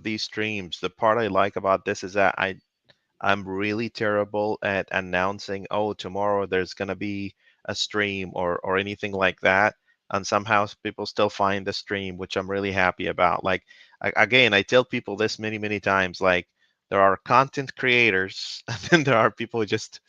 these streams, the part I like about this is that I'm really terrible at announcing, oh, tomorrow there's gonna be a stream or anything like that. And somehow people still find the stream, which I'm really happy about. Like again, I tell people this many times, like there are content creators and then there are people who just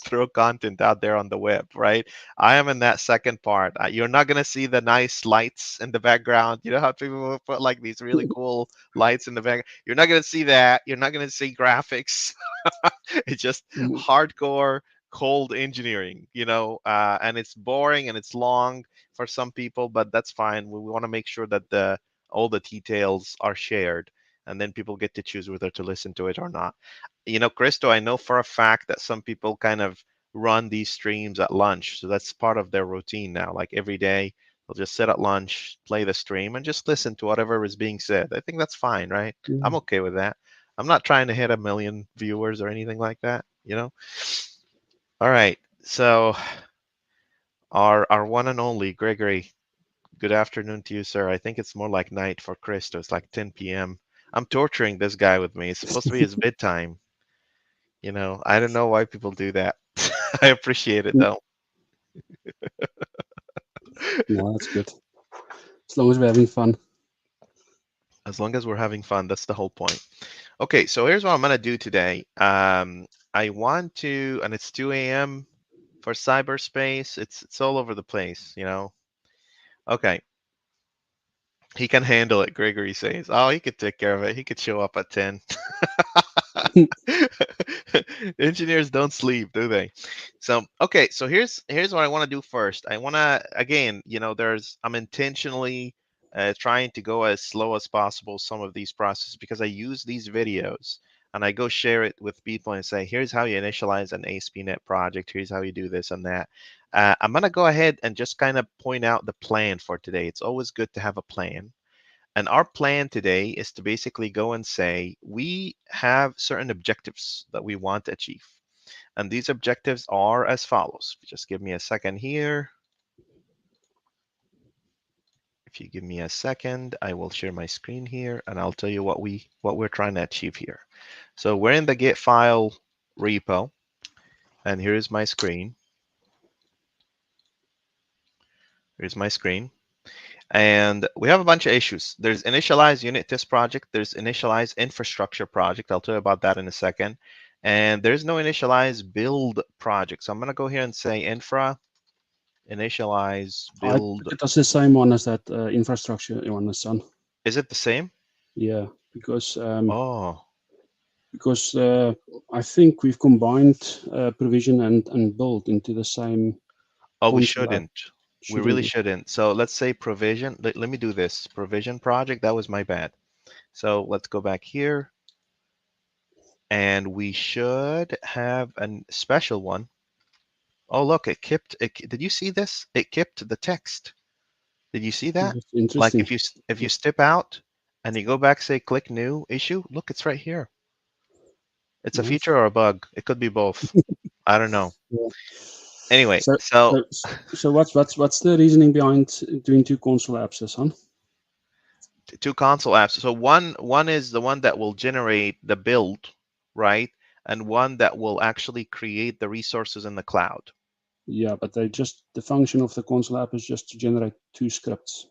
throw content out there on the web, right? I am in that second part. You're not gonna see the nice lights in the background. You know how people will put like these really cool lights in the back. You're not gonna see that. You're not gonna see graphics. It's just Mm. hardcore cold engineering, and it's boring and it's long for some people, but that's fine. We want to make sure that the all the details are shared, and then people get to choose whether to listen to it or not. Christo, I know for a fact that some people kind of run these streams at lunch, so that's part of their routine now. Like every day, they'll just sit at lunch, play the stream, and just listen to whatever is being said. I think that's fine, right? I'm Yeah. okay with that. I'm not trying to hit 1 million viewers or anything like that. All right. So our one and only Gregory, good afternoon to you, sir. I think it's more like night for Christo. It's like 10 p.m. I'm torturing this guy with me. It's supposed to be his bedtime. I don't know why people do that. I appreciate it Mm. though. No, that's good. As long as we're having fun. As long as we're having fun, that's the whole point. Okay, so here's what I'm gonna do today. I want to, and it's 2 a.m. for cyberspace. It's all over the place. Okay, he can handle it. Gregory says, "Oh, he could take care of it. He could show up at 10." Engineers don't sleep, do they? So, okay, so here's what I want to do first. I want to again, I'm intentionally trying to go as slow as possible some of these processes because I use these videos and I go share it with people and say, here's how you initialize an ASP.NET project. Here's how you do this and that. I'm gonna go ahead and just kind of point out the plan for today. It's always good to have a plan. And our plan today is to basically go and say, we have certain objectives that we want to achieve. And these objectives are as follows. Just give me a second here. If you give me a second, I will share my screen here and I'll tell you what we're trying to achieve here. So we're in the Git file repo, and here's my screen. Here's my screen. And we have a bunch of issues. There's initialize unit test project. There's initialize infrastructure project. I'll tell you about that in a second. And there's no initialize build project. So I'm going to go here and say infra, initialize, I build. took it as the same one as that infrastructure one, the sun. Is it the same? Yeah, because Oh, because I think we've combined provision and build into the same oh, we console app, shouldn't. We shouldn't really we? shouldn't. So let's say provision. Let me do this. Provision project. That was my bad. So let's go back here. And we should have a special one. Oh, look, did you see this? It kept the text. Did you see that? That's Like interesting. if you step out and you go back, say click new issue, look, it's right here. It's a Nice. feature or a bug. It could be both. I don't know. Yeah. Anyway, So so so so what's the reasoning behind doing two console apps, son? two console apps. So one is the one that will generate the build, right? And one that will actually create the resources in the cloud. Yeah, but the function of the console app is just to generate two scripts.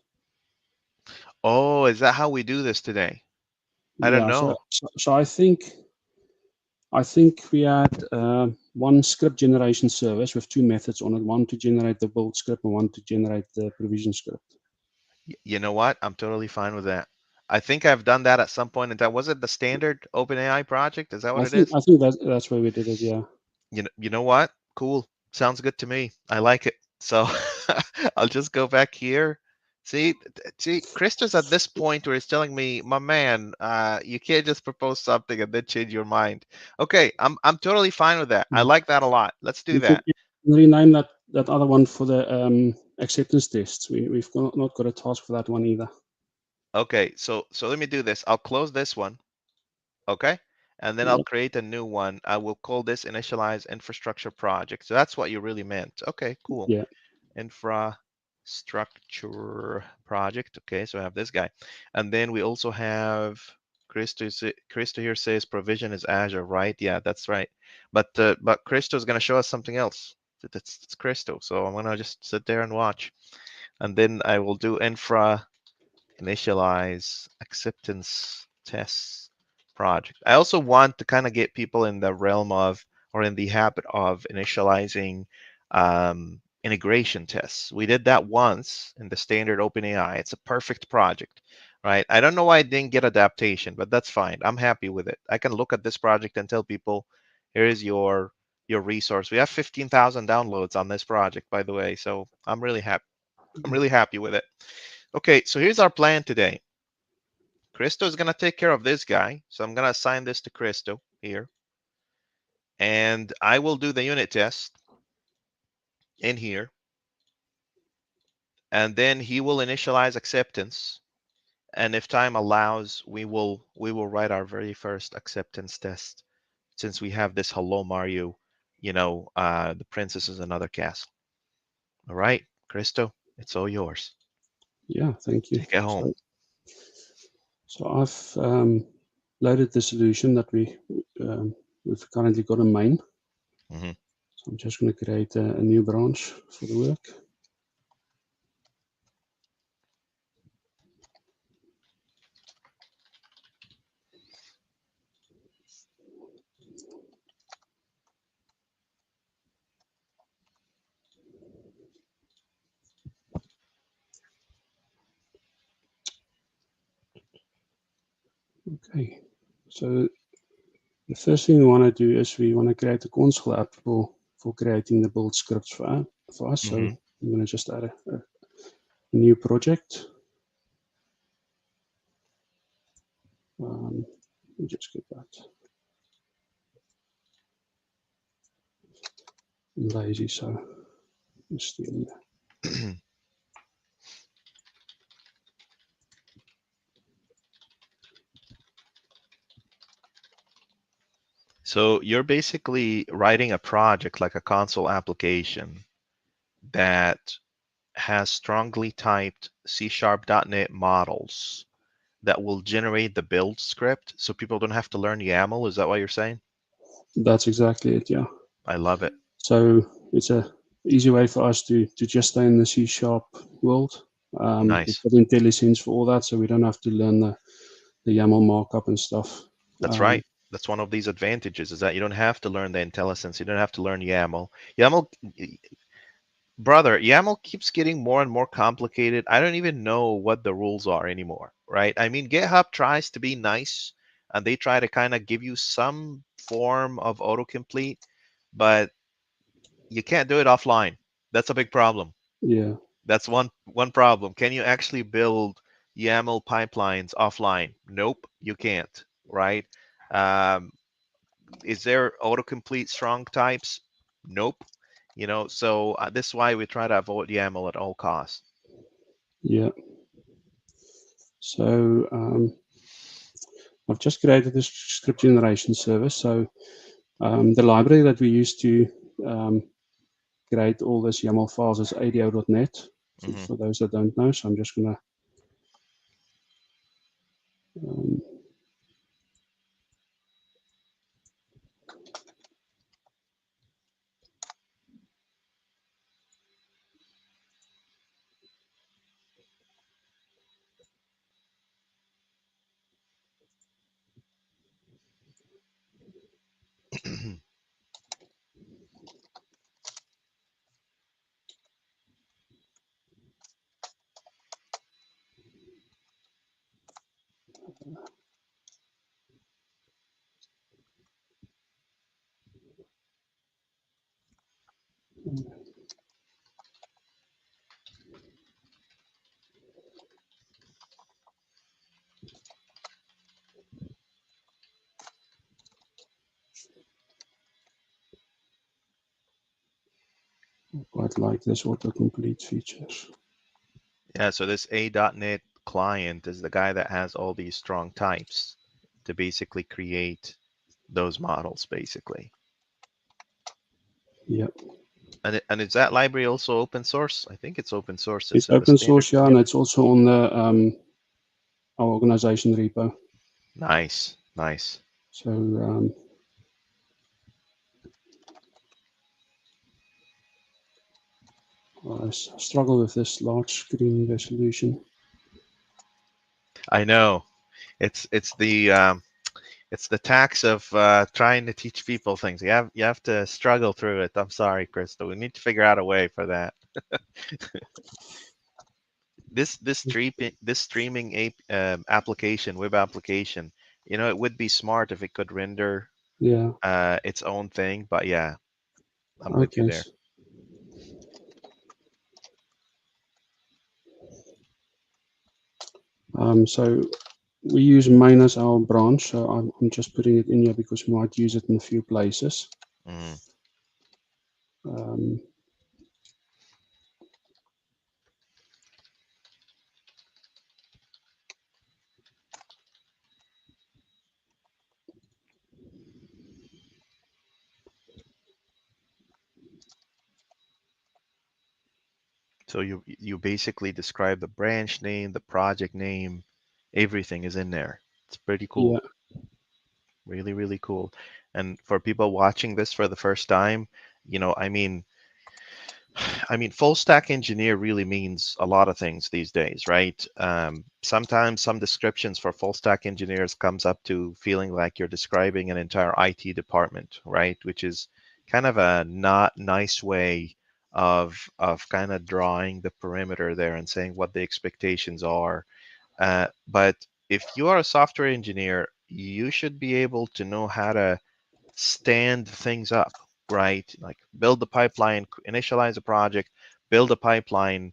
Oh, is that how we do this today? I don't Yeah, so know. so, so I think we had one script generation service with two methods on it, one to generate the build script and one to generate the provision script. You know what? I'm totally fine with that. I think I've done that at some point in time. Was it the standard OpenAI project? Is that what I it think is? I think that's where we did it. Yeah. You know what? Cool. Sounds good to me. I like it. So I'll just go back here. See, Christo's at this point where he's telling me, my man, you can't just propose something and then change your mind. Okay, I'm totally fine with that. I Mm. like that a lot. Let's do that. You can rename that other one for the acceptance tests. Not got a task for that one either. Okay, so let me do this. I'll close this one. Okay. And then I'll Yeah. create a new one. I will call this initialize infrastructure project. So that's what you really meant. Okay, cool. Yeah. Infrastructure project. Okay, so I have this guy. And then we also have Christo here says provision is Azure, right? Yeah, that's right. But Christo is going to show us something else. It's Christo, so I'm going to just sit there and watch, and then I will do infra initialize acceptance tests project. I also want to kind of get people in the realm of, or in the habit of, initializing integration tests. We did that once in the standard OpenAI. It's a perfect project, right? I don't know why I didn't get adaptation, but that's fine. I'm happy with it. I can look at this project and tell people, here is your resource. We have 15,000 downloads on this project, by the way. So I'm really happy. I'm really happy with it. Okay, so here's our plan today. Christo is going to take care of this guy. So I'm going to assign this to Christo here. And I will do the unit test in here. And then he will initialize acceptance. And if time allows, we will write our very first acceptance test, since we have this hello Mario, the princess is another castle. All right, Christo, it's all yours. Yeah, thank you. Take it home. So I've loaded the solution that we've currently got in main. Mm-hmm. So I'm just going to create a new branch for the work. Okay, so the first thing we want to do is we want to create a console app for creating the build scripts for us. Mm-hmm. So I'm going to just add a new project. Let me just get that. I'm lazy, so just do that. So you're basically writing a project like a console application that has strongly typed C#.NET models that will generate the build script, so people don't have to learn YAML. Is that what you're saying? That's exactly it, yeah. I love it. So it's a easy way for us to just stay in the C# world. Nice. We've got IntelliSense for all that, so we don't have to learn the YAML markup and stuff. That's right. That's one of these advantages, is that you don't have to learn the IntelliSense. You don't have to learn YAML. Brother, YAML keeps getting more and more complicated. I don't even know what the rules are anymore, right? I mean, GitHub tries to be nice, and they try to kind of give you some form of autocomplete, but you can't do it offline. That's a big problem. Yeah. That's one problem. Can you actually build YAML pipelines offline? Nope, you can't, right? Is there autocomplete strong types? Nope. So this is why we try to avoid YAML at all costs. Yeah. So I've just created this script generation service. So the library that we use to create all this YAML files is ADO.NET, for those that don't know. So I'm just going to quite like this autocomplete features. Yeah, so this A.NET client is the guy that has all these strong types to basically create those models, basically. Yep. And is that library also open source? I think it's open source. It's in the open standard. source, yeah, and it's also on the our organization repo. Nice, nice. So I struggle with this large screen resolution. I know. It's the tax of trying to teach people things. You have to struggle through it. I'm sorry, Crystal. We need to figure out a way for that. This streaming application, web application, it would be smart if it could render Yeah. its own thing. But yeah, I'm with you Okay. there. So we use main as our branch. So I'm just putting it in here because we might use it in a few places. Mm. Um, So you basically describe the branch name, the project name, everything is in there. It's pretty yeah. cool. Really, really cool. And for people watching this for the first time, I mean, full stack engineer really means a lot of things these days, right? Sometimes some descriptions for full stack engineers comes up to feeling like you're describing an entire IT department, right? Which is kind of a not nice way of kind of drawing the perimeter there and saying what the expectations are. But if you are a software engineer, you should be able to know how to stand things up, right? Like build the pipeline, initialize a project, build a pipeline,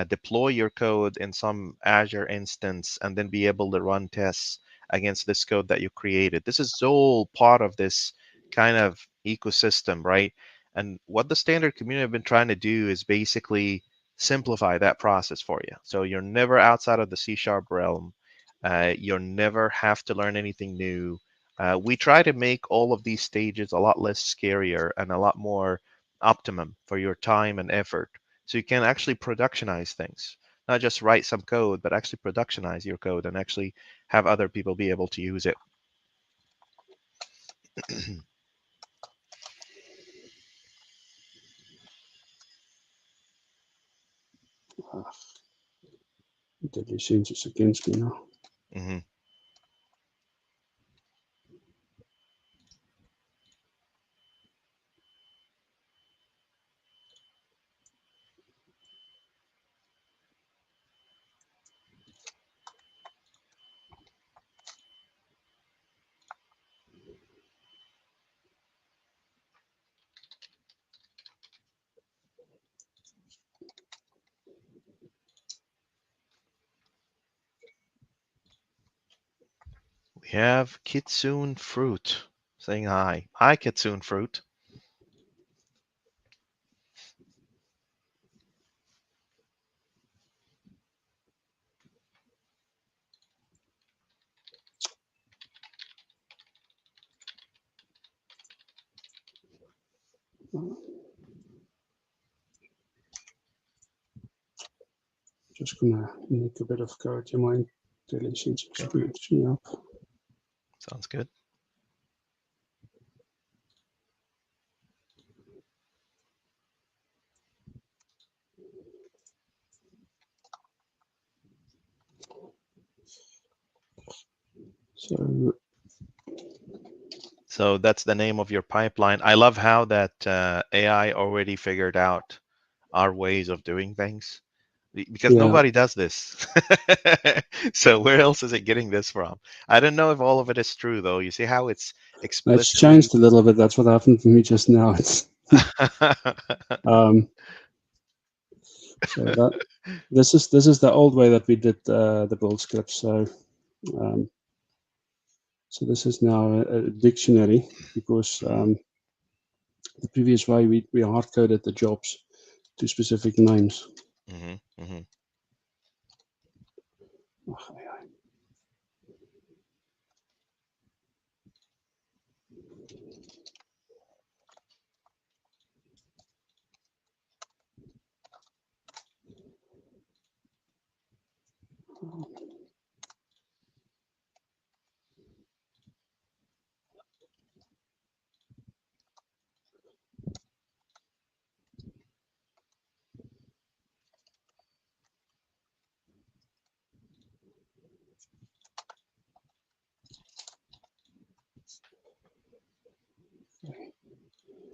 deploy your code in some Azure instance, and then be able to run tests against this code that you created. This is all part of this kind of ecosystem, right? And what the standard community have been trying to do is basically simplify that process for you. So you're never outside of the C# realm. You'll never have to learn anything new. We try to make all of these stages a lot less scarier and a lot more optimum for your time and effort. So you can actually productionize things, not just write some code, but actually productionize your code and actually have other people be able to use it. Deadly Scenes is against me now. Hmm. We have Kitsune Fruit saying hi. Hi, Kitsune Fruit. Just gonna make a bit of code. You mind? Deadly Scenes Okay, screws me up. sounds good. So So that's the name of your pipeline. I love how that AI already figured out our ways of doing things because yeah, nobody does this. So where else is it getting this from? I don't know if all of it is true though. You see how it's it's explicitly changed a little bit. That's what happened to me just now. It's um, so that this is the old way that we did the build script. Um, so this is now a dictionary because the previous way we hard coded the jobs to specific names. Hmm. Hmm.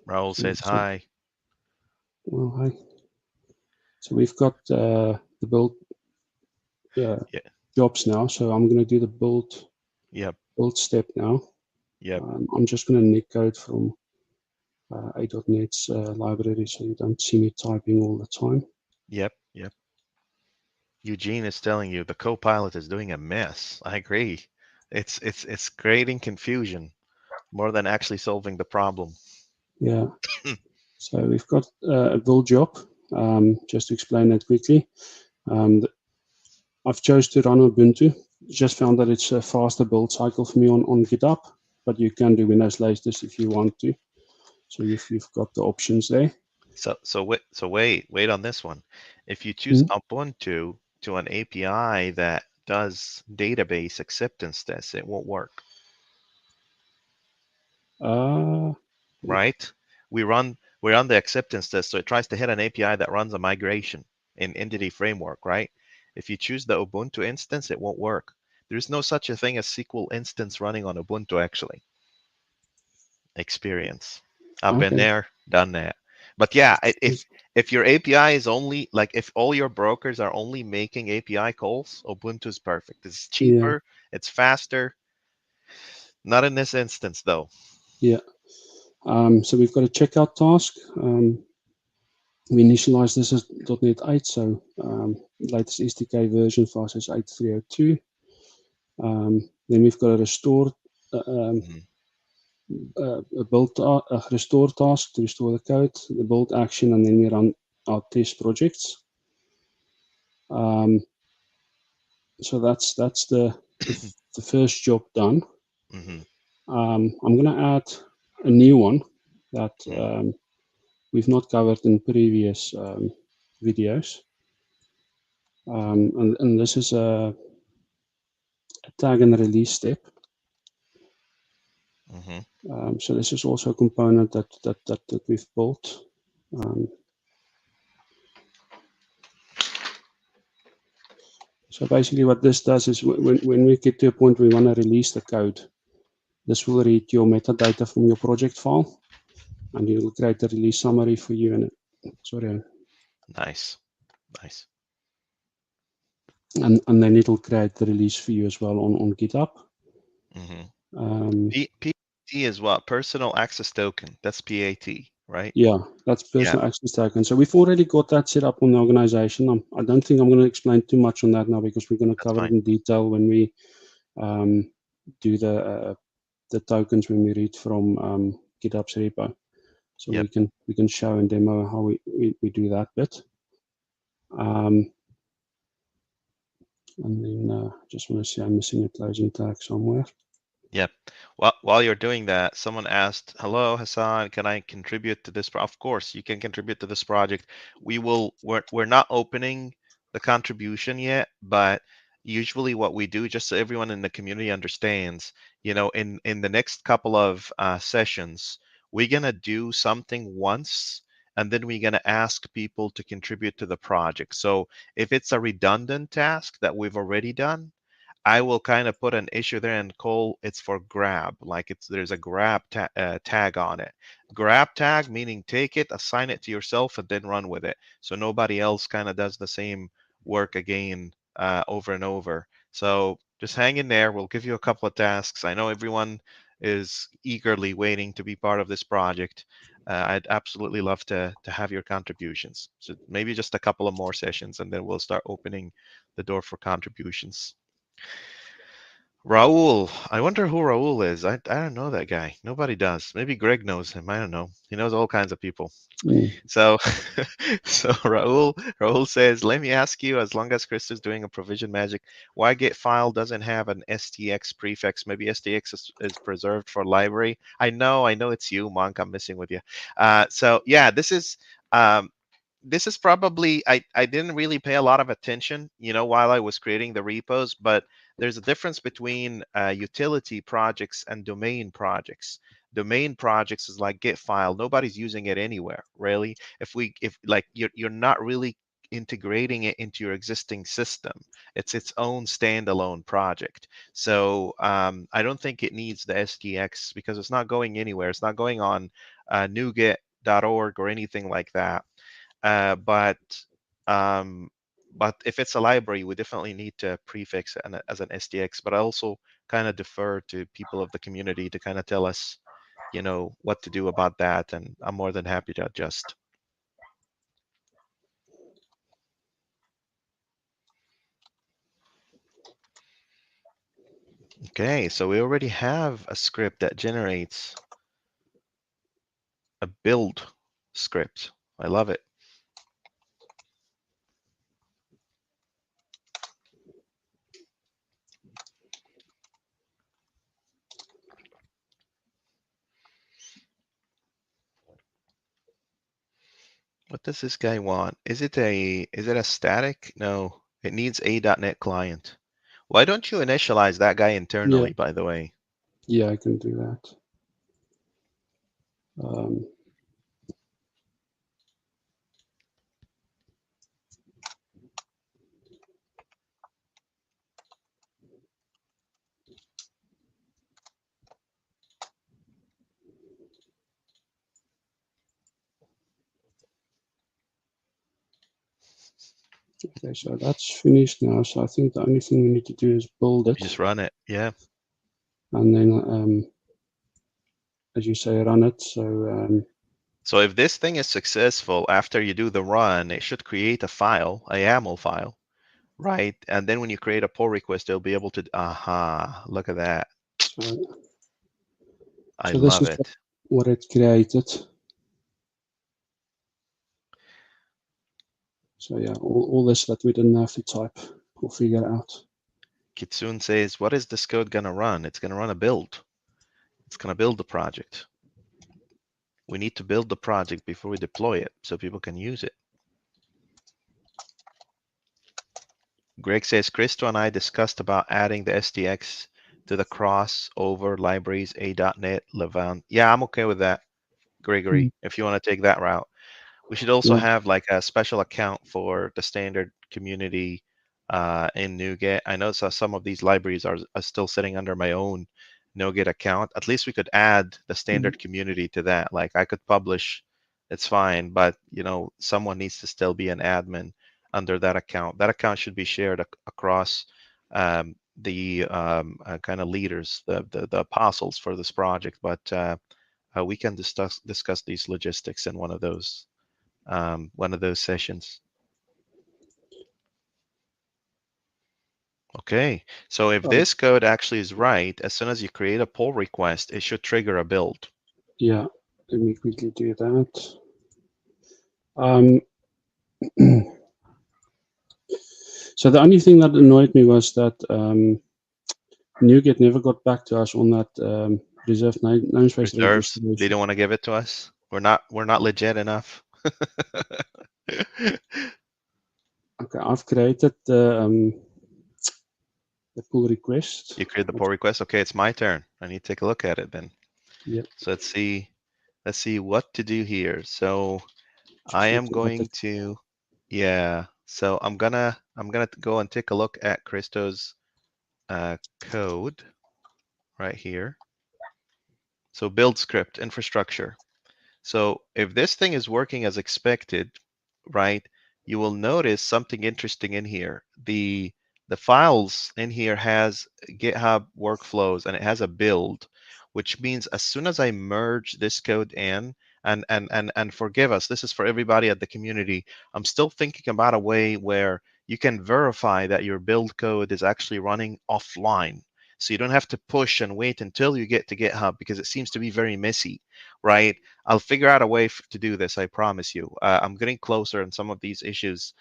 Raul says hi. Well, hi. So we've got the build Yeah. jobs now. So I'm going to do the Yep. build step now. Yep. I'm just going to nick code from A.NET's library, so you don't see me typing all the time. Yep. Yep. Eugene is telling you the co-pilot is doing a mess. I agree. It's creating confusion more than actually solving the problem. Yeah. So we've got a build job. Just to explain that quickly, I've chose to run Ubuntu. Just found that it's a faster build cycle for me on GitHub, but you can do Windows latest if you want to. So you've got the options there. Wait on this one. If you choose Ubuntu to an API that does database acceptance tests, it won't work. Right? We run the acceptance test, so it tries to hit an API that runs a migration in Entity Framework, right? If you choose the Ubuntu instance, it won't work. There's no such a thing as SQL instance running on Ubuntu, actually. Experience. I've been there, done that. But yeah, if your API is only like if all your brokers are only making API calls, Ubuntu is perfect. It's cheaper, it's faster. Not in this instance though. Yeah. So we've got a checkout task. We initialize this as .NET 8, so latest SDK version for us is 8.302. Then we've got a restore a restore task to restore the code, the build action, and then we run our test projects. So that's the first job done. I'm going to add a new one that we've not covered in previous videos. And this is a tag and release step. So this is also a component that we've built. So basically what this does is when we get to a point we want to release the code, this will read your metadata from your project file, and it will create a release summary for you. And sorry. Nice, nice. And then it'll create the release for you as well on GitHub. PAT is what? Personal access token. That's PAT, right? Yeah, that's personal access token. So we've already got that set up on the organization. I don't think I'm going to explain too much on that now because we're going to cover it in detail when we do the tokens when we read from GitHub's repo. So we can show and demo how we do that bit. And then just want to see I'm missing a closing tag somewhere. Yep. Well, while you're doing that, someone asked, "Hello, Hassan, can I contribute to this?" Of course, you can contribute to this project. We're not opening the contribution yet, but usually what we do, just so everyone in the community understands, in the next couple of sessions, we're gonna do something once, and then we're gonna ask people to contribute to the project. So if it's a redundant task that we've already done, I will kind of put an issue there and call it's for grab, like there's a grab tag on it. Grab tag meaning take it, assign it to yourself, and then run with it. So nobody else kind of does the same work again over and over. So just hang in there. We'll give you a couple of tasks. I know everyone is eagerly waiting to be part of this project. I'd absolutely love to have your contributions. So maybe just a couple of more sessions, and then we'll start opening the door for contributions. Raul. I wonder who Raul is. I don't know that guy. Nobody does. Maybe Greg knows him. I don't know. He knows all kinds of people. So so Raul says, let me ask you, as long as Christo is doing a provision magic, why Git file doesn't have an STX prefix? Maybe STX is preserved for library. I know it's you, Monk. I'm messing with you. So yeah, this is probably I didn't really pay a lot of attention, while I was creating the repos, but there's a difference between utility projects and domain projects. Domain projects is like Git file. Nobody's using it anywhere, really. If like you're not really integrating it into your existing system. It's its own standalone project. So I don't think it needs the SDX because it's not going anywhere. It's not going on NuGet.org or anything like that. But if it's a library, we definitely need to prefix it as an SDX. But I also kind of defer to people of the community to kind of tell us, what to do about that, and I'm more than happy to adjust. Okay, so we already have a script that generates a build script. I love it. What does this guy want? Is it a static? No, it needs a .NET client. Why don't you initialize that guy internally, Yeah, by the way? yeah, I can do that. Okay, so that's finished now. So I think the only thing we need to do is build it. Just run it. Yeah. And then, as you say, run it. So if this thing is successful, after you do the run, it should create a file, a YAML file, right? And then when you create a pull request, it'll be able to, look at that. I this love is it. what it created. So yeah, all this that we didn't have to type, we'll figure out. Kitsune says, what is this code going to run? It's going to run a build. It's going to build the project. We need to build the project before we deploy it so people can use it. Greg says, Christo and I discussed about adding the SDX to the crossover libraries, A.NET, Levant. Yeah, I'm okay with that, Gregory, if you want to take that route. We should also have like a special account for the standard community in NuGet. I know some of these libraries are still sitting under my own NuGet account. At least we could add the standard community to that. Like I could publish, it's fine, but someone needs to still be an admin under that account. That account should be shared across the kind of leaders, the apostles for this project. But we can discuss these logistics in one of those sessions. Okay, so if this code actually is right, as soon as you create a pull request, it should trigger a build. Yeah, let me quickly do that. So the only thing that annoyed me was that NuGet never got back to us on that reserved namespace Reserves, registration. they don't want to give it to us. We're not legit enough. Okay, I've created the pull request. You create the pull request. Okay, it's my turn. I need to take a look at it then. Yep. So let's see what to do here. So I am going to, yeah. So I'm gonna go and take a look at Christo's code right here. So build script infrastructure. So if this thing is working as expected, right, you will notice something interesting in here. The files in here has GitHub Workflows and it has a build, which means as soon as I merge this code in, and forgive us, this is for everybody at the community, I'm still thinking about a way where you can verify that your build code is actually running offline. So you don't have to push and wait until you get to GitHub because it seems to be very messy, right? I'll figure out a way to do this, I promise you. I'm getting closer in some of these issues.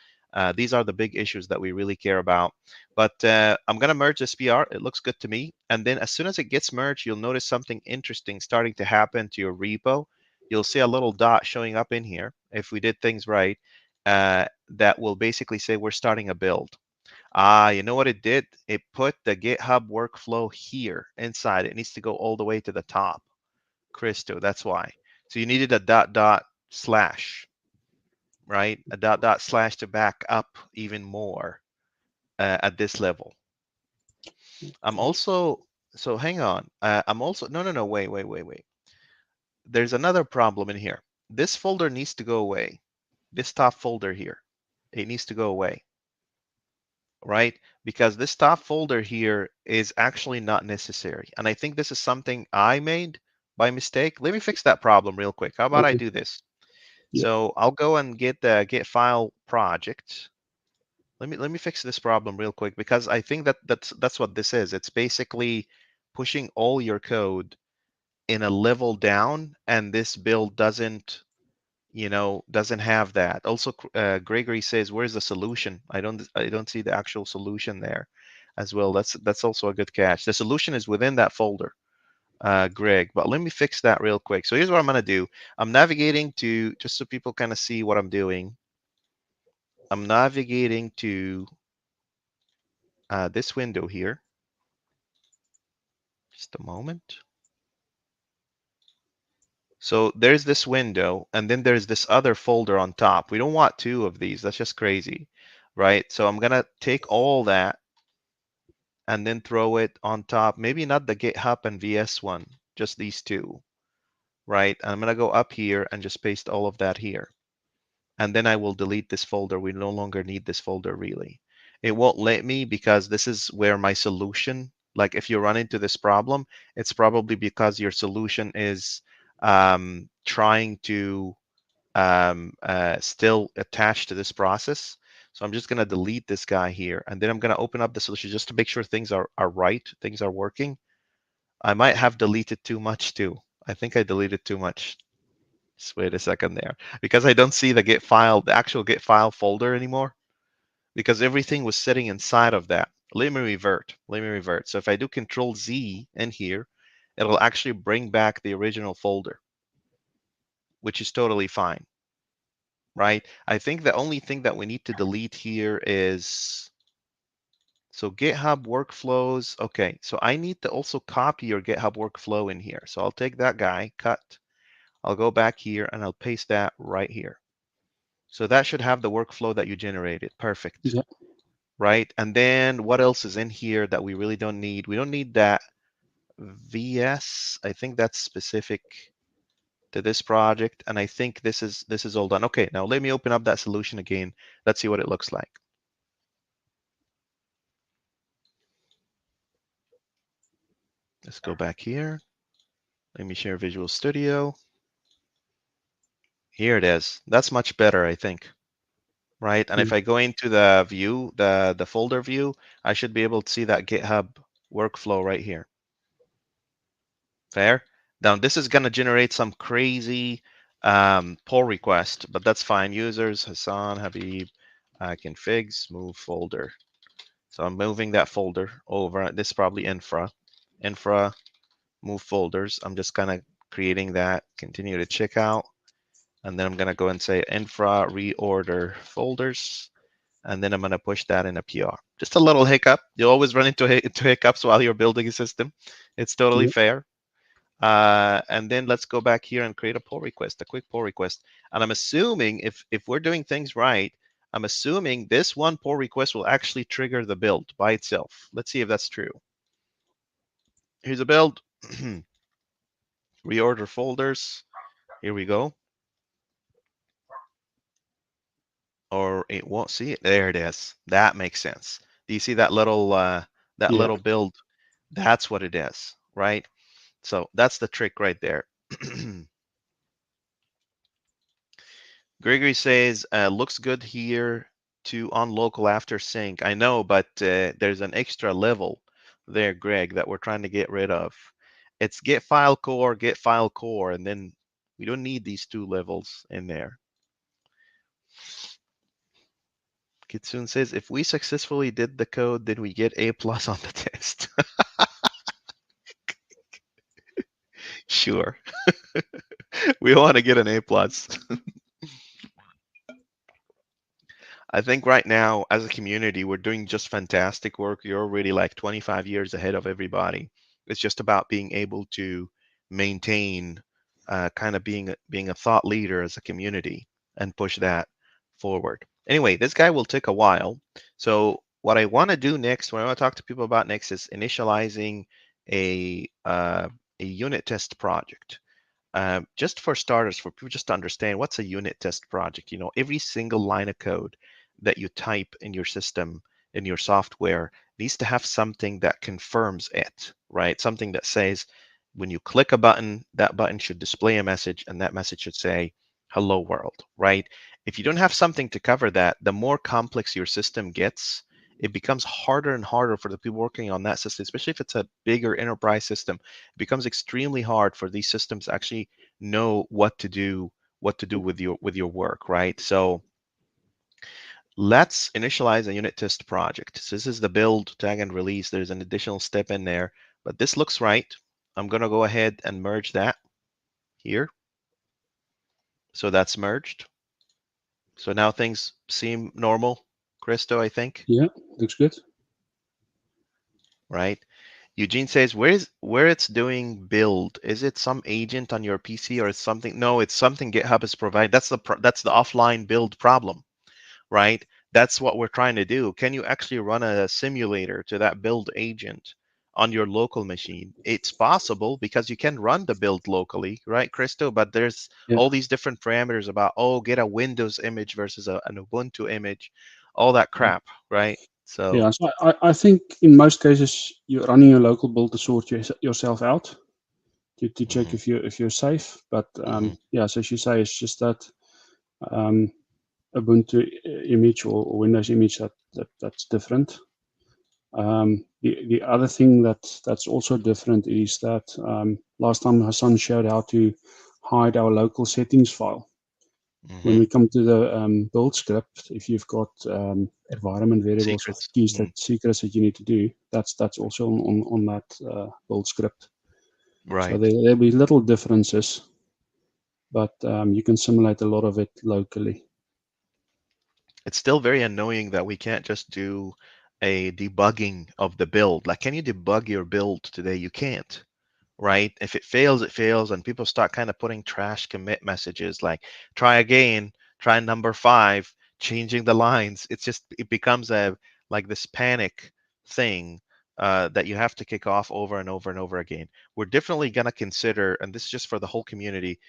These are the big issues that we really care about. But I'm going to merge this PR. It looks good to me. And then as soon as it gets merged, you'll notice something interesting starting to happen to your repo. You'll see a little dot showing up in here, if we did things right, that will basically say we're starting a build. You know what it did? It put the GitHub workflow here inside. It needs to go all the way to the top. Christo, that's why. So you needed a // right? A dot dot slash to back up even more at this level. I'm also, so hang on. I'm also, no, wait. There's another problem in here. This folder needs to go away. This top folder here, it needs to go away, right? Because this top folder here is actually not necessary. And I think this is something I made by mistake. Let me fix that problem real quick. How about I Okay. do this? Yeah. So I'll go and get the get file project. Let me fix this problem real quick because I think that that's what this is. It's basically pushing all your code in a level down, and this build doesn't, doesn't have that. Also, Gregory says, "Where's the solution?" I don't see the actual solution there, as well. That's also a good catch. The solution is within that folder, Greg. But let me fix that real quick. So here's what I'm gonna do. I'm navigating to, just so people kind of see what I'm doing. I'm navigating to this window here. Just a moment. So there's this window, and then there's this other folder on top. We don't want two of these. That's just crazy, right? So I'm gonna take all that and then throw it on top. Maybe not the GitHub and VS one, just these two, right? And I'm gonna go up here and just paste all of that here. And then I will delete this folder. We no longer need this folder really. It won't let me because this is where my solution, like if you run into this problem, it's probably because your solution is trying to still attached to this process. So I'm just going to delete this guy here, and then I'm going to open up the solution just to make sure things are right, things are working. I might have deleted too much too. I think I deleted too much. Just wait a second there, because I don't see the Git file, the actual Git file folder anymore, because everything was sitting inside of that. Let me revert. Let me revert. So if I do Control Z in here, it'll actually bring back the original folder, which is totally fine. Right? I think the only thing that we need to delete here is, so GitHub Workflows. Okay, so I need to also copy your GitHub Workflow in here. So I'll take that guy, cut. I'll go back here and I'll paste that right here. So that should have the workflow that you generated. Perfect. Yeah. Right? And then what else is in here that we really don't need? We don't need that VS. I think that's specific to this project, and I think this is all done. Okay, now let me open up that solution again. Let's see what it looks like. Let's go back here. Let me share Visual Studio. Here it is. That's much better, I think. Right? And if I go into the view, the folder view, I should be able to see that GitHub workflow right here. Fair? Now this is going to generate some crazy pull request, but that's fine. Users, Hassan, Habib, configs, move folder. So I'm moving that folder over. This is probably infra. Infra, move folders. I'm just kind of creating that. Continue to check out. And then I'm going to go and say infra reorder folders. And then I'm going to push that in a PR. Just a little hiccup. You always run into hiccups while you're building a system. It's totally fair. And then let's go back here and create a pull request, a quick pull request. And I'm assuming if we're doing things right, I'm assuming this one pull request will actually trigger the build by itself. Let's see if that's true. Here's a build. Reorder folders. Here we go. Or it won't see it. There it is. That makes sense. Do you see that little little build? That's what it is, right? So that's the trick right there. Gregory says, looks good here to on local after sync. I know, but there's an extra level there, Greg, that we're trying to get rid of. It's get file core, and then we don't need these two levels in there. Kitsune says, if we successfully did the code, then we get A+ on the test. Sure. We want to get an A+. I think right now, as a community, we're doing just fantastic work. You're already like 25 years ahead of everybody. It's just about being able to maintain, kind of being a thought leader as a community and push that. forward. Anyway, this guy will take a while. So what I want to do next, what I want to talk to people about next, is initializing a unit test project. Just for starters, for people just to understand what's a unit test project. You know, every single line of code that you type in your system, in your software, needs to have something that confirms it, right? Something that says when you click a button, that button should display a message, and that message should say, hello world, right? If you don't have something to cover that, the more complex your system gets, it becomes harder and harder for the people working on that system, especially if it's a bigger enterprise system. It becomes extremely hard for these systems to actually know what to do with your work, right? So let's initialize a unit test project. So this is the build, tag, and release. There's an additional step in there, but this looks right. I'm going to go ahead and merge that here. So that's merged. So now things seem normal, Christo, I think. Yeah, looks good. Right? Eugene says, where it's doing build? Is it some agent on your PC or something? No, it's something GitHub is providing. That's the offline build problem, right? That's what we're trying to do. Can you actually run a simulator to that build agent on your local machine? It's possible because you can run the build locally, right, Christo? But there's Yeah, all these different parameters about, oh, get a Windows image versus an Ubuntu image, all that crap, right? So, yeah. So I think in most cases you're running your local build to sort yourself out to check mhm, if you're safe. But mhm, yeah, so as you say, it's just that Ubuntu image or Windows image that's different. The other thing that's also different is that last time Hassan showed how to hide our local settings file. When mhm. we come to the build script, if you've got environment variables or Secrets. keys that secrets that you need to do, that's also on that build script. So Right. there'll be little differences, but you can simulate a lot of it locally. It's still very annoying that we can't just do a debugging of the build. Like, can you debug your build today? You can't, right? If it fails, it fails, and people start kind of putting trash commit messages like try again, try number 5, changing the lines. It becomes a like this panic thing that you have to kick off over and over and over again. We're definitely going to consider, and this is just for the whole community,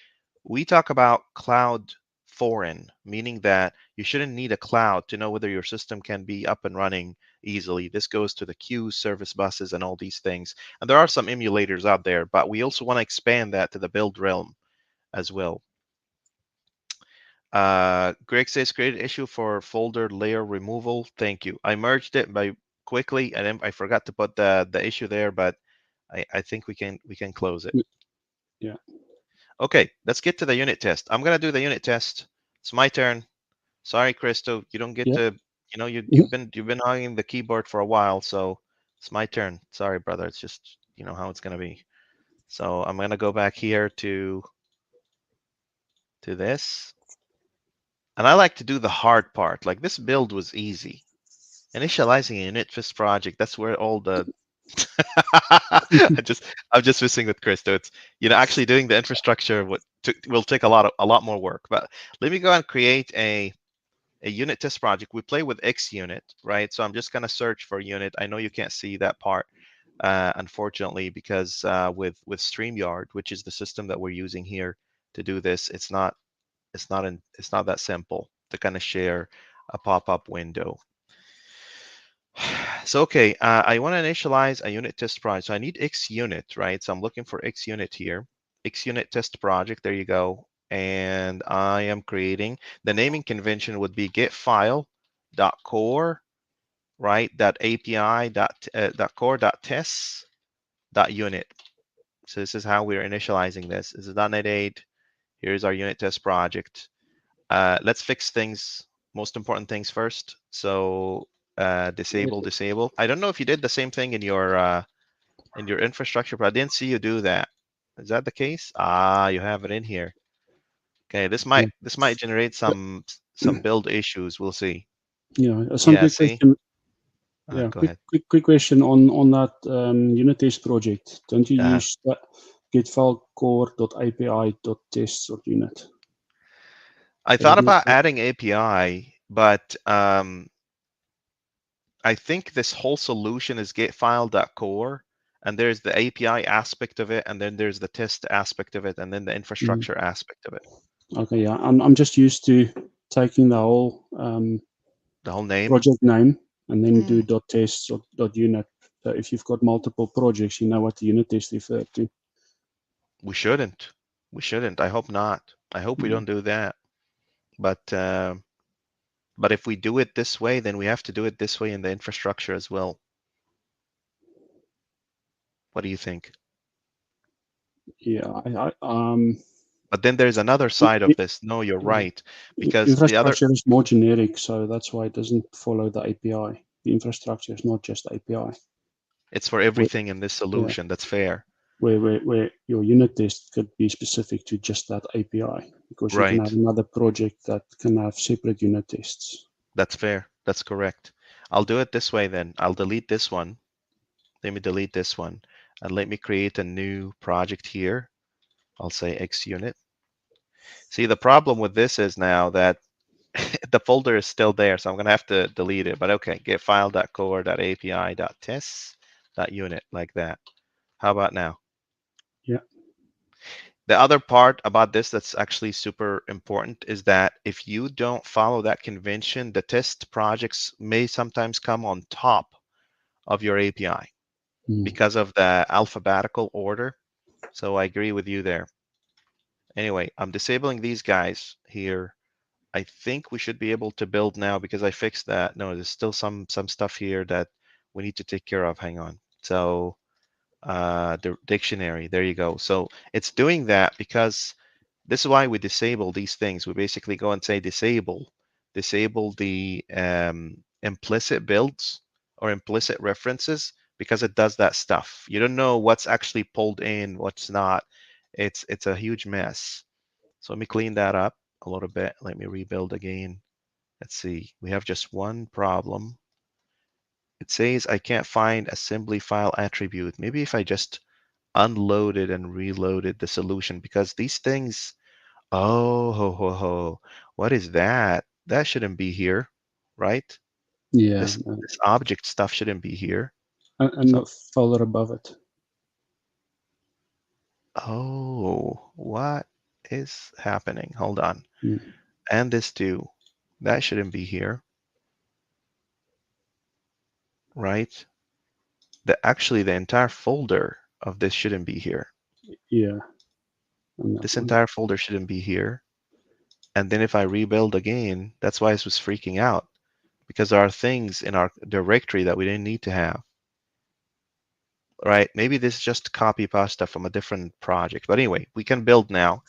we talk about cloud foreign, meaning that you shouldn't need a cloud to know whether your system can be up and running easily. This goes to the queues, service buses, and all these things. And there are some emulators out there, but we also want to expand that to the build realm as well. Greg says create an issue for folder layer removal. Thank you. I merged it by quickly, and then I forgot to put the issue there, but I think we can close it. Yeah. Okay, let's get to the unit test. I'm gonna do the unit test. It's my turn. Sorry, Christo, you don't get Yeah. to, you know, you've been hogging the keyboard for a while, so it's my turn. Sorry, brother. It's just, you know how it's gonna be. So I'm gonna go back here to this. And I like to do the hard part. Like this build was easy. Initializing a unit test project, that's where all the I'm just messing with Christo. It's, you know, actually doing the infrastructure will take a lot more work. But let me go and create a unit test project. We play with XUnit, right? So I'm just gonna search for unit. I know you can't see that part, unfortunately, because with StreamYard, which is the system that we're using here to do this, it's not that simple to kind of share a pop-up window. So okay, I want to initialize a unit test project. So I need XUnit, right? So I'm looking for XUnit here. XUnit test project. There you go. And I am creating the naming convention would be getFile.core, right? .api .core.tests .unit. So this is how we're initializing this. This is .NET 8. Here's our unit test project. Let's fix things, most important things first. So disable. I don't know if you did the same thing in your infrastructure, but I didn't see you do that. Is that the case? Ah, you have it in here. Okay, Yeah. this might generate But, some build issues. We'll see. yeah. Some Yeah, quick see? question. Yeah, Go ahead. quick question on that unit test project. Don't you Uh, use that get file core.api.tests or unit? I Does thought it not about work? adding API, but I think this whole solution is getfile.core, and there's the API aspect of it, and then there's the test aspect of it, and then the Mm. infrastructure aspect of it. Okay, yeah. I'm just used to taking the whole The whole name. project name and then do Mm, .tests or .unit. So if you've got multiple projects, you know what the unit test refer to. we shouldn't. We shouldn't. I hope not. I hope we Mm. don't do that. But if we do it this way, then we have to do it this way in the infrastructure as well. What do you think? Yeah, But then there's another i- side of i- this. No, you're right. i- Because the other, infrastructure is more generic, so that's why it doesn't follow the API. The infrastructure is not just API. it's for Where, everything in this yeah, solution. That's fair. where your unit test could be specific to just that API, because you can have Right. another project that can have separate unit tests. That's fair. That's correct. I'll do it this way then. I'll delete this one. Let me delete this one. And let me create a new project here. I'll say X unit. See, the problem with this is now that the folder is still there, so I'm gonna have to delete it. But okay, get file.core.api.tests.unit like that. How about now? Yeah. The other part about this that's actually super important is that if you don't follow that convention, the test projects may sometimes come on top of your API Mm. because of the alphabetical order. So I agree with you there. Anyway, I'm disabling these guys here. I think we should be able to build now because I fixed that. No, there's still some stuff here that we need to take care of. Hang on. So the dictionary, there you go. So it's doing that because this is why we disable these things. We basically go and say disable the implicit builds or implicit references because it does that stuff. You don't know what's actually pulled in, what's not. It's a huge mess. So let me clean that up a little bit. Let me rebuild again. Let's see. We have just one problem. It says I can't find assembly file attribute. Maybe if I just unloaded and reloaded the solution because these things, oh, ho, ho, ho. What is that? That shouldn't be here, right? Yeah, This object stuff shouldn't be here. and So, the folder above it. oh, what is happening? Hold on. Mm. And this too. That shouldn't be here, right? Actually the entire folder of this shouldn't be here. Yeah, and that This one. entire folder shouldn't be here. And then if I rebuild again, that's why this was freaking out because there are things in our directory that we didn't need to have. Right? Maybe this is just copy pasta from a different project. But anyway, we can build now.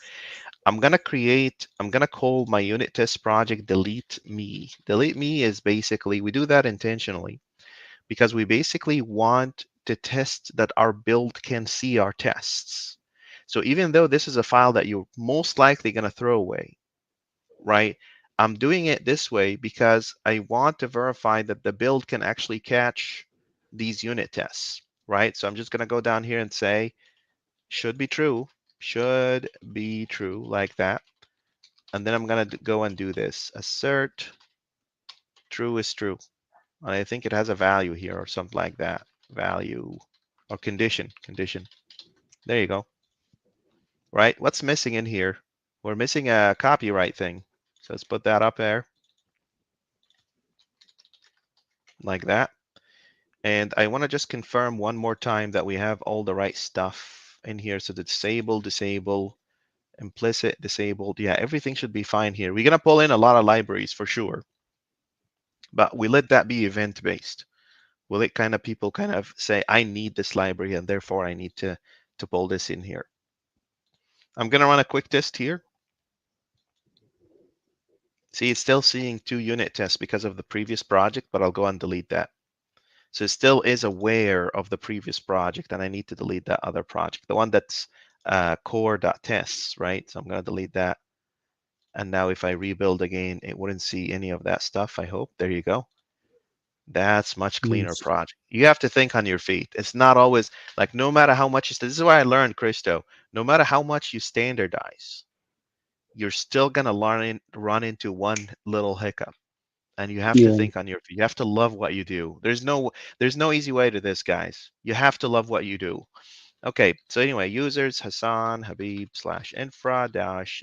I'm gonna call my unit test project delete me. Delete me is basically, we do that intentionally because we basically want to test that our build can see our tests. So even though this is a file that you're most likely gonna throw away, right? I'm doing it this way because I want to verify that the build can actually catch these unit tests, right? So I'm just going to go down here and say, should be true, like that. And then I'm going to go and do this. Assert true is true. And I think it has a value here or something like that. Value or condition. There you go. Right? What's missing in here? We're missing a copyright thing. So let's put that up there like that. And I want to just confirm one more time that we have all the right stuff in here. So the disable, implicit, disabled. Yeah, everything should be fine here. We're going to pull in a lot of libraries for sure, but we let that be event based. Will it kind of people kind of say, I need this library and therefore I need to pull this in here. I'm going to run a quick test here. See, it's still seeing 2 unit tests because of the previous project, but I'll go and delete that. So it still is aware of the previous project, and I need to delete that other project, the one that's core.tests, right? So I'm going to delete that. And now if I rebuild again, it wouldn't see any of that stuff, I hope. There you go. That's much cleaner Yes. project. You have to think on your feet. It's not always like, no matter how much this is why I learned, Christo, no matter how much you standardize, you're still gonna run into one little hiccup, and you have to Yeah. think on your feet. You have to love what you do. There's no easy way to this, guys. You have to love what you do. Okay, so anyway, users Hassan Habib /infra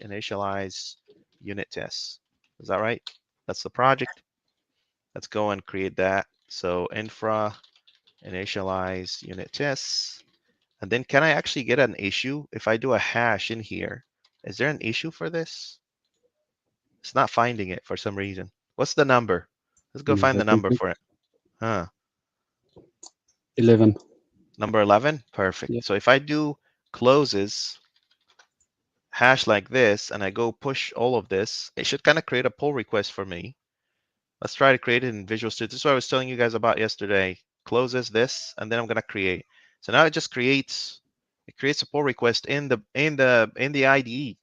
initialize unit tests. Is that right? That's the project. Let's go and create that. So infra initialize unit tests. And then can I actually get an issue if I do a hash in here? Is there an issue for this? It's not finding it for some reason. What's the number? Let's go find the Let me number think. for it. Huh. 11. Number 11? Perfect. Yeah. So if I do closes hash like this and I go push all of this, it should kind of create a pull request for me. Let's try to create it in Visual Studio. This is what I was telling you guys about yesterday. Closes this, and then I'm gonna create. So now it just creates a pull request in the IDE.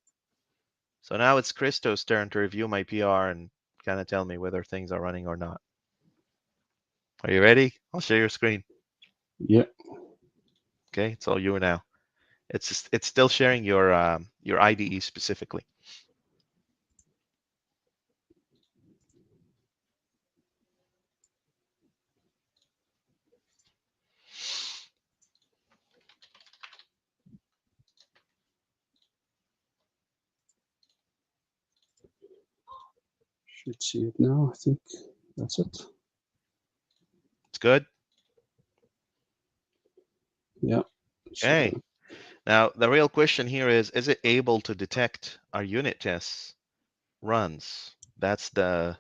So now it's Christo's turn to review my PR and kind of tell me whether things are running or not. Are you ready? I'll share your screen. Yeah. Okay, it's all you now. It's still sharing your IDE specifically. Should see it now. I think that's it. It's good. Yeah. Okay. So, Now the real question here is it able to detect our unit tests runs? That's the.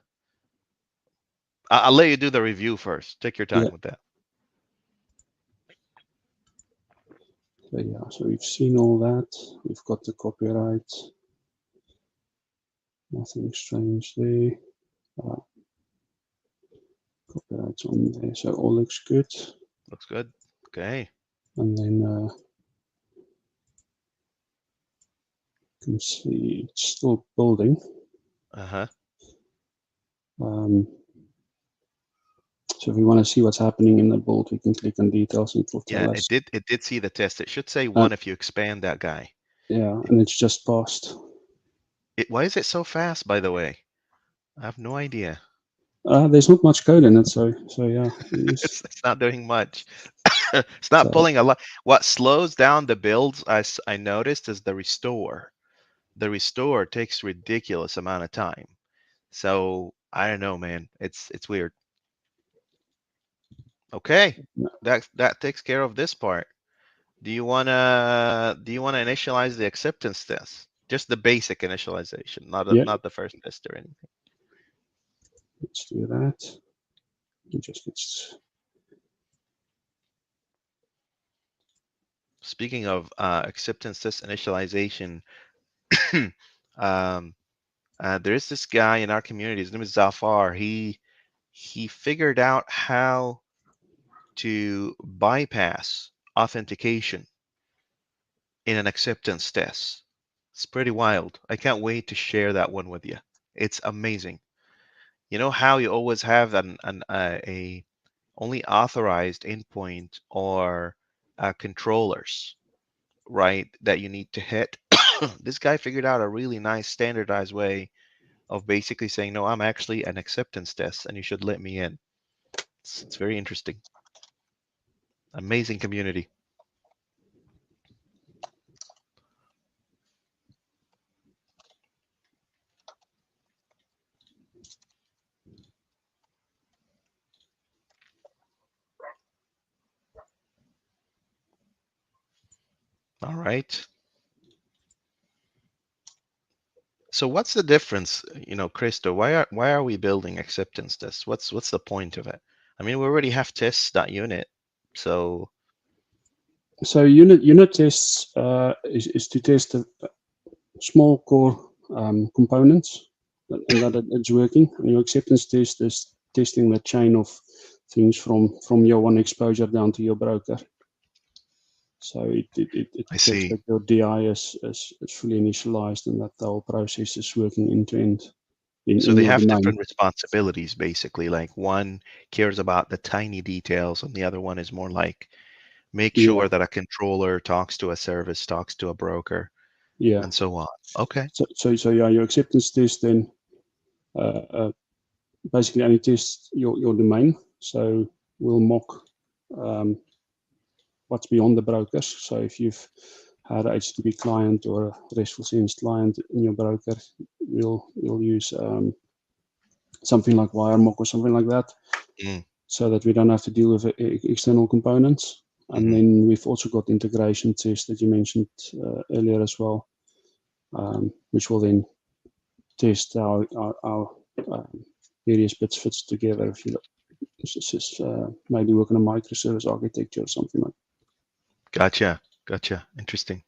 I'll let you do the review first. Take your time yeah. with that. So, yeah. So we've seen all that. We've got the copyright. Nothing strange there. Copyright's on there. So all looks good. Looks good. Okay. And then you can see it's still building. Uh-huh. So if we want to see what's happening in the build, we can click on details and it will Yeah, tell us. it did see the test. It should say Uh, 1 if you expand that guy. yeah, and it's just passed. Why is it so fast, by the way? I have no idea. There's not much code in it, so yeah, it is. It's not doing much. It's not So pulling a lot. What slows down the builds, I noticed, is the restore. The restore takes ridiculous amount of time. So I don't know, man. It's weird. Okay, yeah, that takes care of this part. Do you wanna initialize the acceptance test? Just the basic initialization, yeah, not the first test or anything. let's do that. It just gets. Speaking of acceptance test initialization, um, there is this guy in our community. His name is Zafar. He figured out how to bypass authentication in an acceptance test. It's pretty wild. I can't wait to share that one with you. It's amazing. You know how you always have a only authorized endpoint or controllers, right? That you need to hit. This guy figured out a really nice standardized way of basically saying, no, I'm actually an acceptance test and you should let me in. It's very interesting. Amazing community. All right. So what's the difference, Christo? Why are we building acceptance tests? What's the point of it? I mean, we already have tests.unit. So So unit tests is to test the small core components and that it's working. And your acceptance test is testing the chain of things from your one exposure down to your broker. So it I checks see. that your DI is fully initialized and that the whole process is working end to end So in they your have domain. different responsibilities, basically. Like one cares about the tiny details, and the other one is more like make Yeah, sure that a controller talks to a service, talks to a broker. Yeah. and so on. Okay. So yeah, your acceptance test then basically only tests your domain. So we'll mock what's beyond the brokers. So if you've had a HTTP client or a RESTful SENS client in your broker, you'll use something like WireMock or something like that, so that we don't have to deal with external components. And then we've also got integration tests that you mentioned earlier as well, which will then test our various bits fits together. If you maybe work on a microservice architecture or something like Gotcha. Interesting.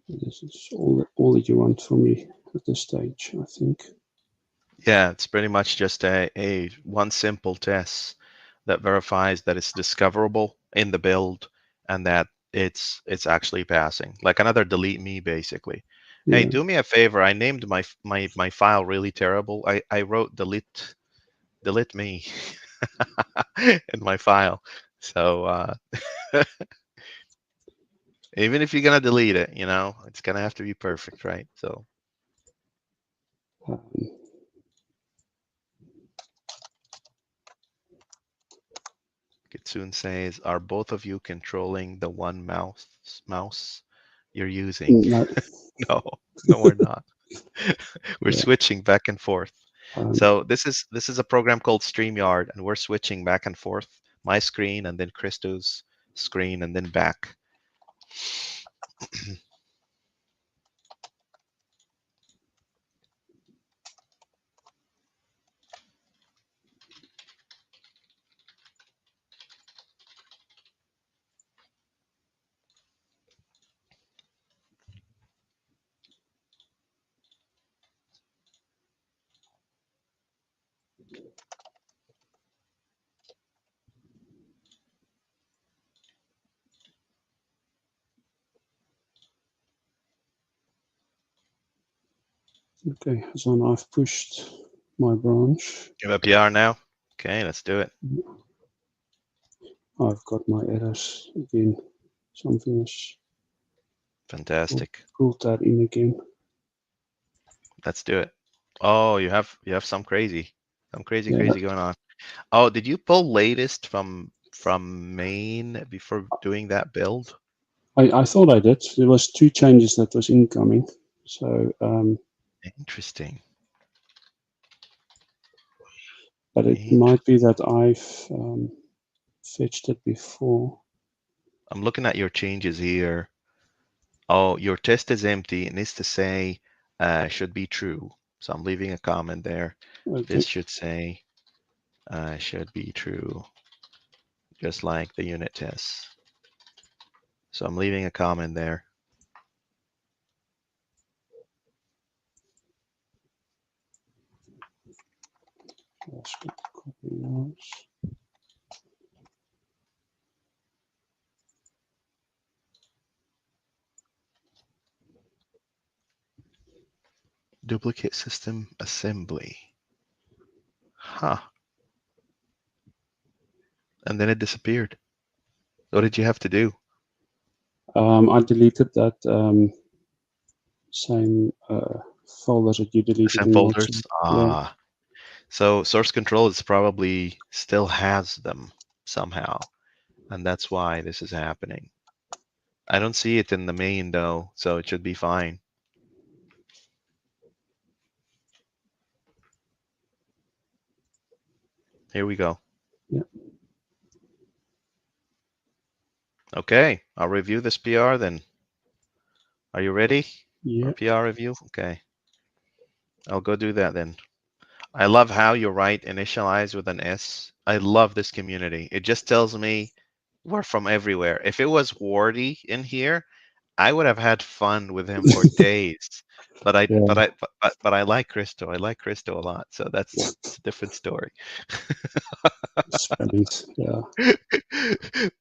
that. This is all that you want from me at this stage, I think. Yeah, it's pretty much just a one simple test that verifies that it's discoverable in the build and that it's actually passing. Like another delete me, basically. Hey, Yeah. do me a favor. I named my file really terrible. I wrote delete me in my file. So even if you're gonna delete it, it's gonna have to be perfect, right? So Kitsune says, "Are both of you controlling the one mouse you're using?" No. No, no, we're not. We're Yeah. switching back and forth. So this is a program called StreamYard, and we're switching back and forth. My screen and then Christo's screen and then back. Okay, so now I've pushed my branch. You have a PR now? Okay, let's do it. I've got my errors again. Something has Fantastic. pulled that in again. Let's do it. Oh, you have some crazy Yeah. going on. Oh, did you pull latest from main before doing that build? I thought I did. There was 2 changes that was incoming. So Interesting. but it might be that I've fetched it before. I'm looking at your changes here. Oh, your test is empty. It needs to say should be true. So I'm leaving a comment there. Okay. This should say should be true, just like the unit tests. So I'm leaving a comment there. Let's copy those. Duplicate system assembly. Huh. And then it disappeared. What did you have to do? I deleted that same folders that you deleted Same in folders. Yeah. So source control is probably still has them somehow, and that's why this is happening. I don't see it in the main though, so it should be fine. Here we go. Yeah. Okay, I'll review this PR then. Are you ready? Yeah. For PR review? Okay. I'll go do that then. I love how you write initialize with an S. I love this community. It just tells me we're from everywhere. If it was Wardy in here, I would have had fun with him for days. But I Yeah. but I like Christo. I like Christo a lot. So it's a different story. Spellings. Yeah.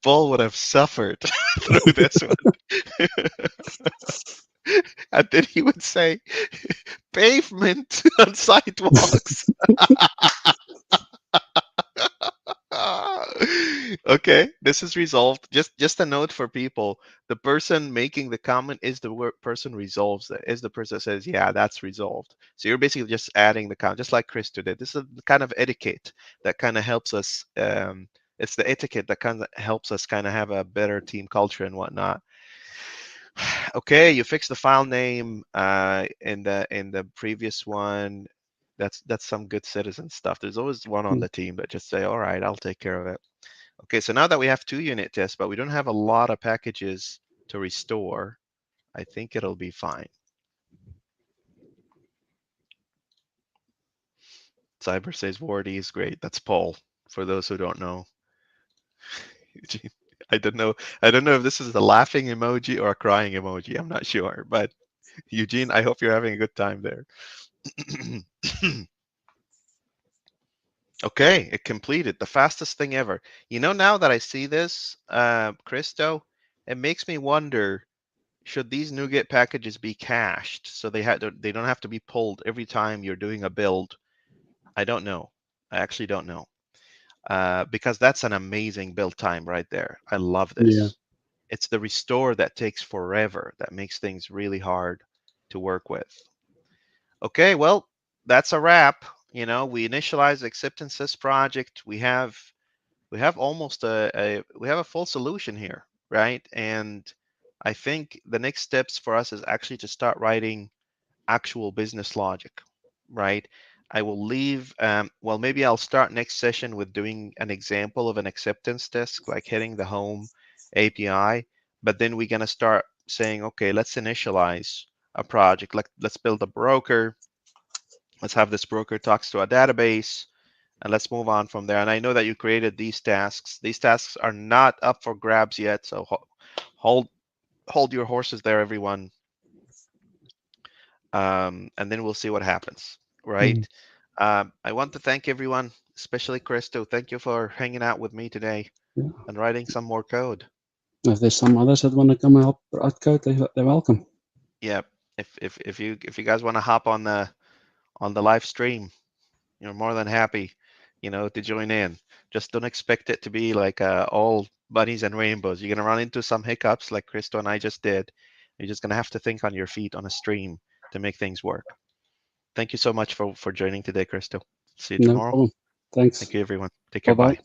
Paul would have suffered through this one. And then he would say, pavement on sidewalks. Okay, this is resolved. Just a note for people: the person making the comment is the person resolves it. Is the person that says, "Yeah, that's resolved." So you're basically just adding the comment, just like Christo did. This is the kind of etiquette that kind of helps us. It's the etiquette that kind of helps us kind of have a better team culture and whatnot. Okay, you fix the file name in the previous one. That's some good citizen stuff. There's always one on Mm. the team that just say, "All right, I'll take care of it." Okay, so now that we have 2 unit tests, but we don't have a lot of packages to restore, I think it'll be fine. Cyber says Wardy is great. That's Paul, for those who don't know. I don't know. I don't know if this is the laughing emoji or a crying emoji. I'm not sure. But Eugene, I hope you're having a good time there. Okay, it completed. The fastest thing ever. You know, now that I see this, Christo, it makes me wonder, should these NuGet packages be cached so they don't have to be pulled every time you're doing a build? I don't know. I actually don't know. Because that's an amazing build time right there. I love Yeah. this. It's the restore that takes forever that makes things really hard to work with. Okay, well, that's a wrap. You know, we initialize acceptances project. We have almost we have a full solution here, right? And I think the next steps for us is actually to start writing actual business logic, right? I will leave, well, maybe I'll start next session with doing an example of an acceptance test, like hitting the home API, but then we're going to start saying, okay, let's initialize a project. Let's build a broker. Let's have this broker talks to a database, and let's move on from there. And I know that you created these tasks. These tasks are not up for grabs yet, so hold hold your horses there, everyone. And then we'll see what happens, right? Mm. I want to thank everyone, especially Christo. Thank you for hanging out with me today Yeah. and writing some more code. If there's some others that want to come help write code, they're welcome. Yeah, if you guys want to hop on the live stream, you're more than happy, to join in. Just don't expect it to be like all bunnies and rainbows. You're gonna run into some hiccups like Christo and I just did. You're just gonna have to think on your feet on a stream to make things work. Thank you so much for joining today, Christo. See you No tomorrow. problem. Thanks. Thank you, everyone. Take care. Bye bye. Bye.